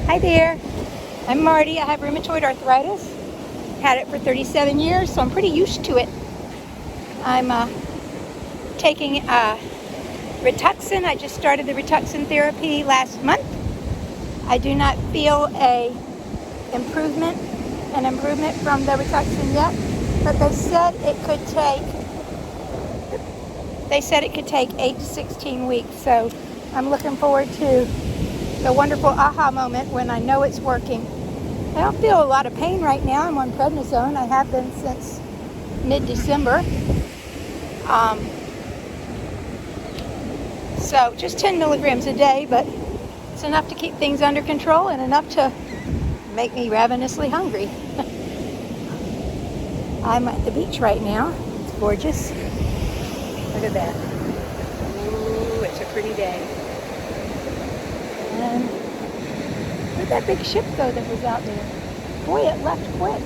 Hi there, I'm Marty. I have rheumatoid arthritis. Had it for 37 years, so I'm pretty used to it. I'm taking Rituxan. I just started the Rituxan therapy last month. I do not feel an improvement from the Rituxan yet, but they said it could take 8 to 16 weeks. So I'm looking forward to the wonderful aha moment when I know it's working. I don't feel a lot of pain right now. I'm on prednisone. I have been since mid-December. So just 10 milligrams a day, but it's enough to keep things under control and enough to make me ravenously hungry. I'm at the beach right now. It's gorgeous. Look at that. Ooh, it's a pretty day. And where'd that big ship go that was out there? Boy, it left quick.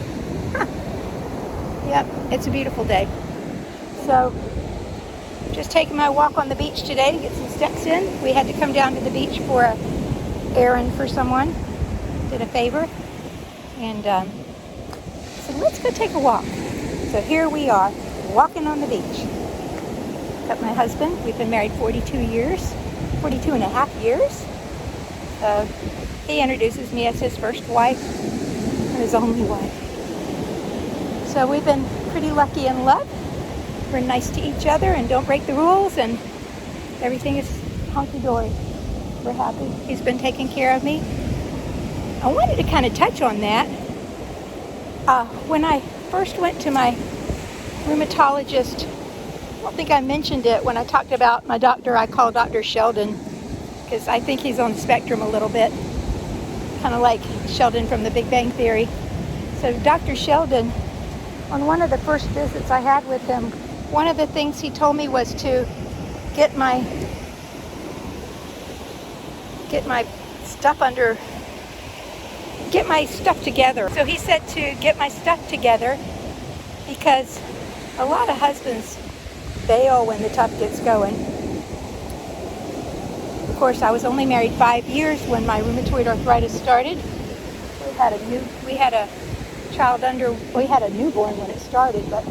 Yep, it's a beautiful day. So, just taking my walk on the beach today to get some steps in. We had to come down to the beach for an errand for someone. Did a favor. And so let's go take a walk. So here we are, walking on the beach. Got my husband. We've been married 42 and a half years. So he introduces me as his first wife and his only wife. So we've been pretty lucky in love. We're nice to each other and don't break the rules, and everything is hunky-dory. We're happy. He's been taking care of me. I wanted to kind of touch on that. When I first went to my rheumatologist, I don't think I mentioned it when I talked about my doctor. I call Dr. Sheldon because I think he's on the spectrum a little bit, kind of like Sheldon from The Big Bang Theory. So Dr. Sheldon, on one of the first visits I had with him, one of the things he told me was to get my stuff together. So he said to get my stuff together because a lot of husbands bail when the tough gets going. Of course, I was only married 5 years when my rheumatoid arthritis started. We had a newborn when it started, but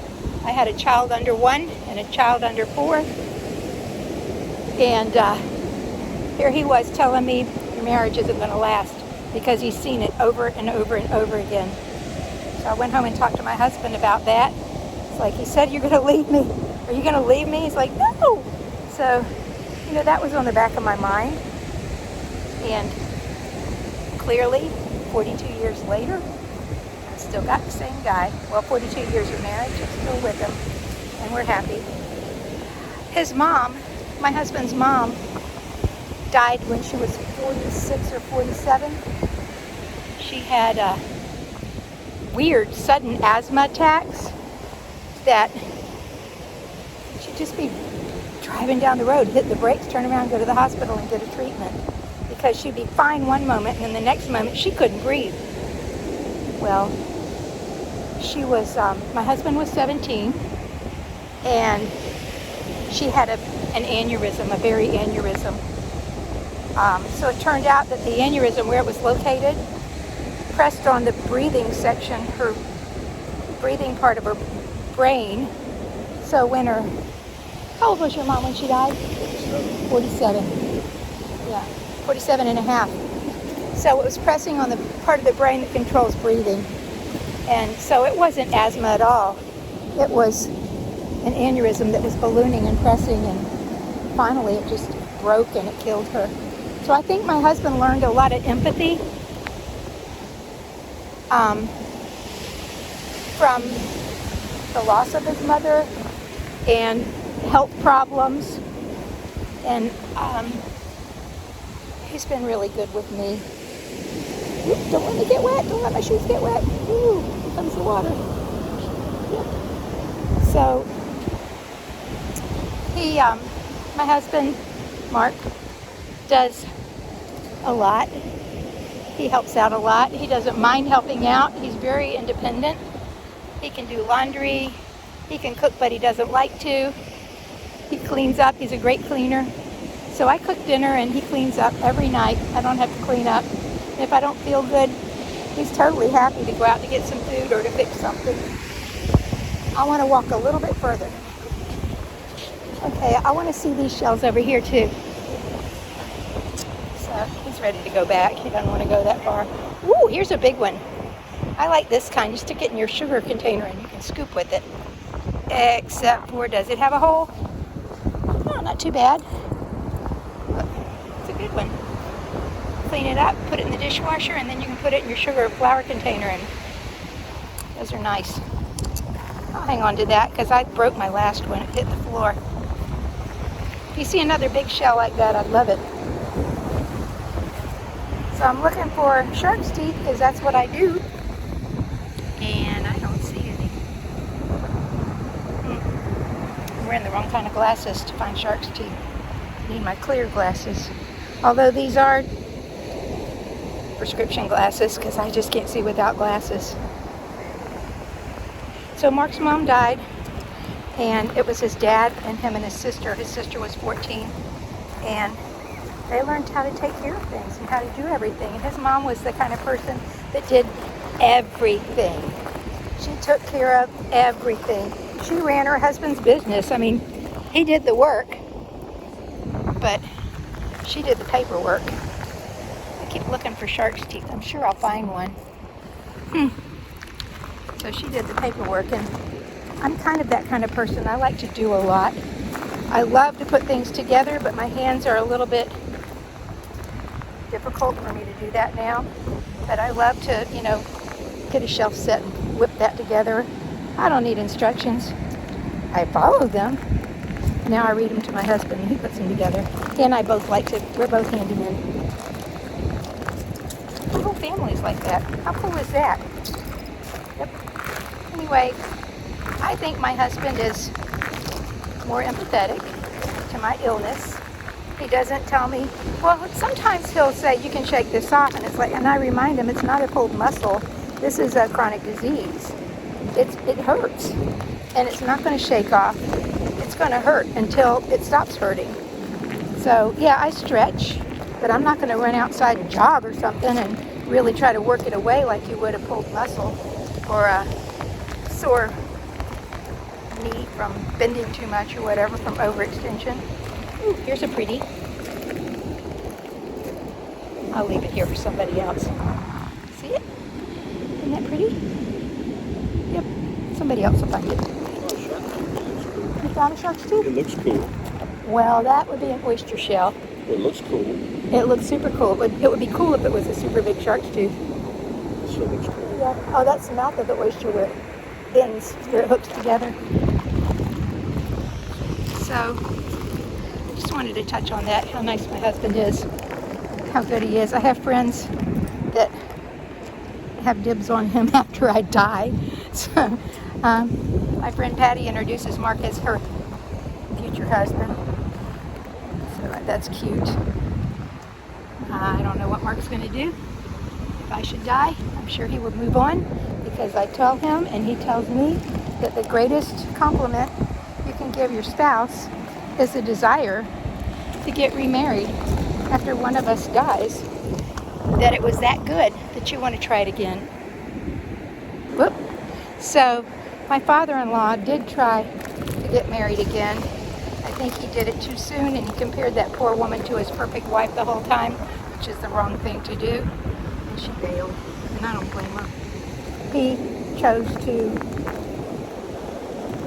I had a child under 1 and a child under 4. And here he was telling me your marriage isn't going to last because he's seen it over and over and over again. So I went home and talked to my husband about that. It's like, he said, you're going to leave me. Are you going to leave me? He's like, no. So, that was on the back of my mind. And clearly, 42 years later, I still got the same guy. Well, 42 years of marriage, I'm still with him. And we're happy. His mom, my husband's mom, died when she was 46 or 47. She had weird, sudden asthma attacks that she'd just be driving down the road, hit the brakes, turn around, go to the hospital and get a treatment. Because she'd be fine one moment, and then the next moment she couldn't breathe. Well, she was, my husband was 17, and she had an aneurysm, a very aneurysm. So it turned out that the aneurysm, where it was located, pressed on the breathing section, her breathing part of her brain. So when how old was your mom when she died? 47. Yeah, 47 and a half. So it was pressing on the part of the brain that controls breathing. And so it wasn't asthma at all. It was an aneurysm that was ballooning and pressing, and finally it just broke and it killed her. So I think my husband learned a lot of empathy from the loss of his mother and health problems, and he's been really good with me. Oops, don't let me get wet. Don't let my shoes get wet. Ooh, here comes the water. Yep. So he, my husband, Mark, does a lot. He helps out a lot. He doesn't mind helping out. He's very independent. He can do laundry. He can cook, but he doesn't like to. He cleans up. He's a great cleaner. So I cook dinner and he cleans up every night. I don't have to clean up. If I don't feel good, he's totally happy to go out to get some food or to fix something. I want to walk a little bit further. Okay, I want to see these shells over here too. So he's ready to go back. He doesn't want to go that far. Ooh, here's a big one. I like this kind. You stick it in your sugar container and you can scoop with it. Except for, does it have a hole? No, not too bad. Look, it's a good one. Clean it up, put it in the dishwasher, and then you can put it in your sugar or flour container. And those are nice. I'll hang on to that because I broke my last one. It hit the floor. If you see another big shell like that, I'd love it. So I'm looking for shark's teeth because that's what I do. And I don't see any. I'm wearing the wrong kind of glasses to find shark's teeth. I need my clear glasses. Although these are prescription glasses because I just can't see without glasses. So Mark's mom died, and it was his dad and him and his sister. His sister was 14, and they learned how to take care of things and how to do everything. And his mom was the kind of person that did everything. She took care of everything. She ran her husband's business. I mean, he did the work, but she did the paperwork. I keep looking for shark's teeth. I'm sure I'll find one. So she did the paperwork, and I'm kind of that kind of person. I like to do a lot. I love to put things together, but my hands are a little bit difficult for me to do that now. But I love to, get a shelf set and whip that together. I don't need instructions. I follow them. Now I read them to my husband, and he puts them together. He and I both like to, we're both handymen. My whole family's like that. How cool is that? Yep. Anyway, I think my husband is more empathetic to my illness. He doesn't tell me, well, sometimes he'll say, you can shake this off, and it's like, and I remind him, it's not a pulled muscle. This is a chronic disease. It hurts, and it's not going to shake off. It's going to hurt until it stops hurting. So, yeah, I stretch, but I'm not going to run outside and jog or something and really try to work it away like you would a pulled muscle or a sore knee from bending too much or whatever, from overextension. Ooh, here's a pretty. I'll leave it here for somebody else. See it? Isn't that pretty? Yep. Somebody else will find it. You found a shark's tooth? It looks cool. Well, that would be an oyster shell. It looks cool. It looks super cool. It would be cool if it was a super big shark's tooth. It still looks cool. Yeah. Oh, that's the mouth of the oyster where it bends, where it hooks together. So, I just wanted to touch on that, how nice my husband is, how good he is. I have friends that have dibs on him after I die. So, my friend Patty introduces Mark as her future husband. So that's cute. I don't know what Mark's going to do. If I should die, I'm sure he would move on, because I tell him and he tells me that the greatest compliment you can give your spouse is the desire to get remarried after one of us dies, that it was that good that you want to try it again. Whoop. So my father-in-law did try to get married again. I think he did it too soon, and he compared that poor woman to his perfect wife the whole time, which is the wrong thing to do. And she bailed, and I don't blame her. He chose to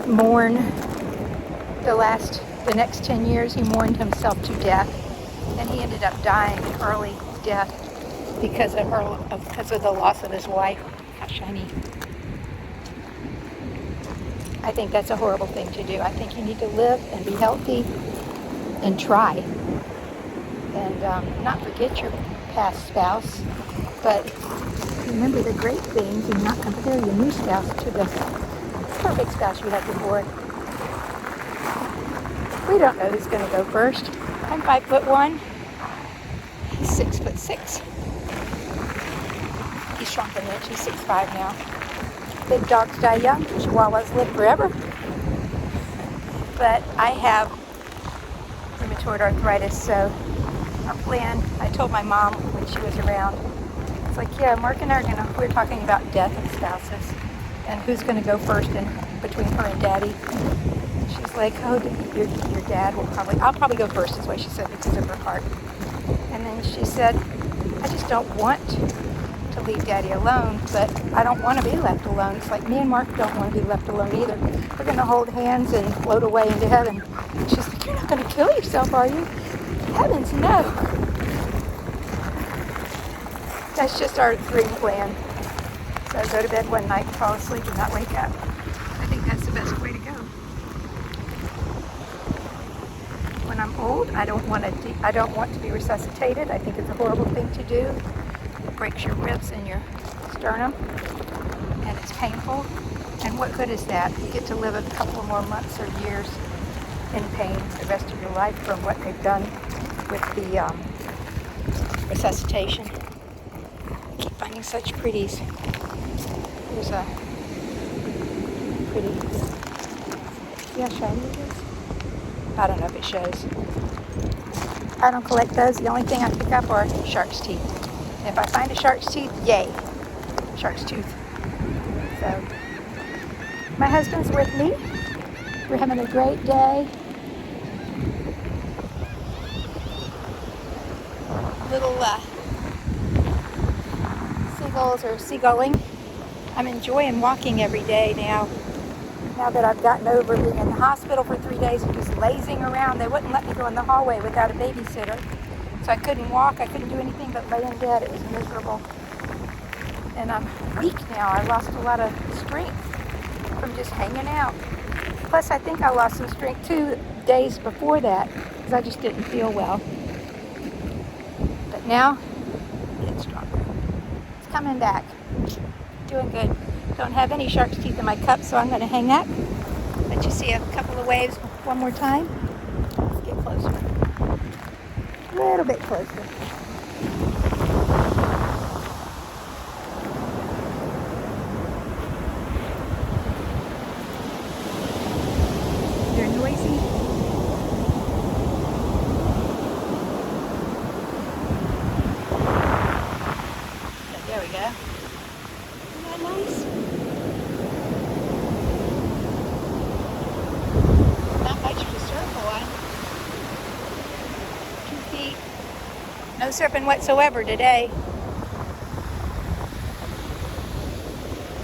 mourn the next 10 years. He mourned himself to death, and he ended up dying an early death because of the loss of his wife. How shiny. I think that's a horrible thing to do. I think you need to live and be healthy and try. And not forget your past spouse, but remember the great things and not compare your new spouse to the perfect spouse you had before. We don't know who's going to go first. I'm 5'1". He's 6'6". He's shrunk an inch. He's 6'5" now. Big dogs die young. Chihuahuas live forever. But I have rheumatoid arthritis, so our plan, I told my mom when she was around, It's like, yeah, Mark and I we're talking about death of spouses and who's going to go first in between her and Daddy. She's like, oh, your dad will I'll probably go first, is what she said, because of her heart. And then she said, I just don't want to leave Daddy alone, but I don't want to be left alone. It's like me and Mark don't want to be left alone either. We're going to hold hands and float away into heaven. She's like, you're not going to kill yourself, are you? Heavens, no. That's just our dream plan. So I go to bed one night and fall asleep and not wake up. I think that's the best way to go. When I'm old, I don't want to be resuscitated. I think it's a horrible thing to do. It breaks your ribs and your sternum, and it's painful. And what good is that? You get to live a couple more months or years in pain the rest of your life from what they've done with the resuscitation. I keep finding such pretties. Here's a pretty. See how shiny it is? I don't know if it shows. I don't collect those. The only thing I pick up are shark's teeth. If I find a shark's teeth, yay. Shark's tooth. So, my husband's with me. We're having a great day. Little seagulls are seagulling. I'm enjoying walking every day now. Now that I've gotten over being in the hospital for 3 days and just lazing around. They wouldn't let me go in the hallway without a babysitter. So I couldn't walk. I couldn't do anything but lay in bed. It was miserable. And I'm weak now. I lost a lot of strength from just hanging out. Plus, I think I lost some strength 2 days before that because I just didn't feel well. But now, it's stronger. It's coming back. Doing good. Don't have any shark's teeth in my cup, so I'm going to hang up. Let you see a couple of waves one more time. Let's get closer. A little bit closer. They're noisy. So there we go. Isn't that nice? Not much to surf on. 2 feet. No surfing whatsoever today.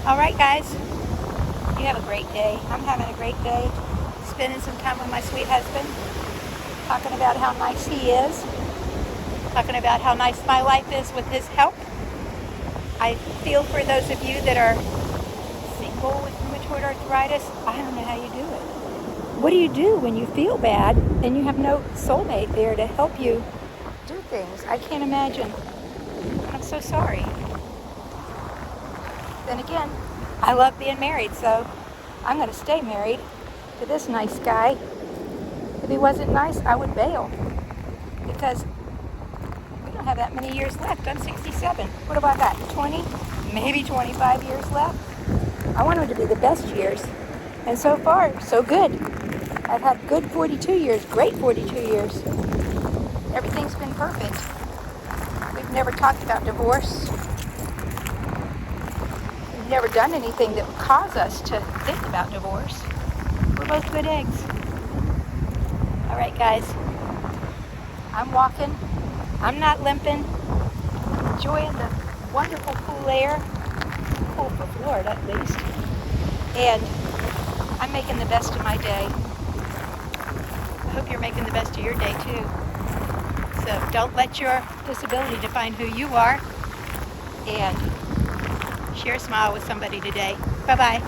All right, guys. You have a great day. I'm having a great day. Spending some time with my sweet husband. Talking about how nice he is. Talking about how nice my life is with his help. I feel for those of you that are single with rheumatoid arthritis. I don't know how you do it. What do you do when you feel bad and you have no soulmate there to help you do things? I can't imagine. I'm so sorry. Then again, I love being married, so I'm going to stay married to this nice guy. If he wasn't nice, I would bail because we don't have that many years left. I'm 67. What have I got? 20, maybe 25 years left? I want them to be the best years. And so far, so good. I've had good 42 years, great 42 years. Everything's been perfect. We've never talked about divorce. We've never done anything that would cause us to think about divorce. We're both good eggs. All right, guys. I'm walking. I'm not limping. Enjoying the wonderful cool air. Cool for Florida, at least. And I'm making the best of my day. I hope you're making the best of your day, too. So don't let your disability define who you are. And share a smile with somebody today. Bye-bye.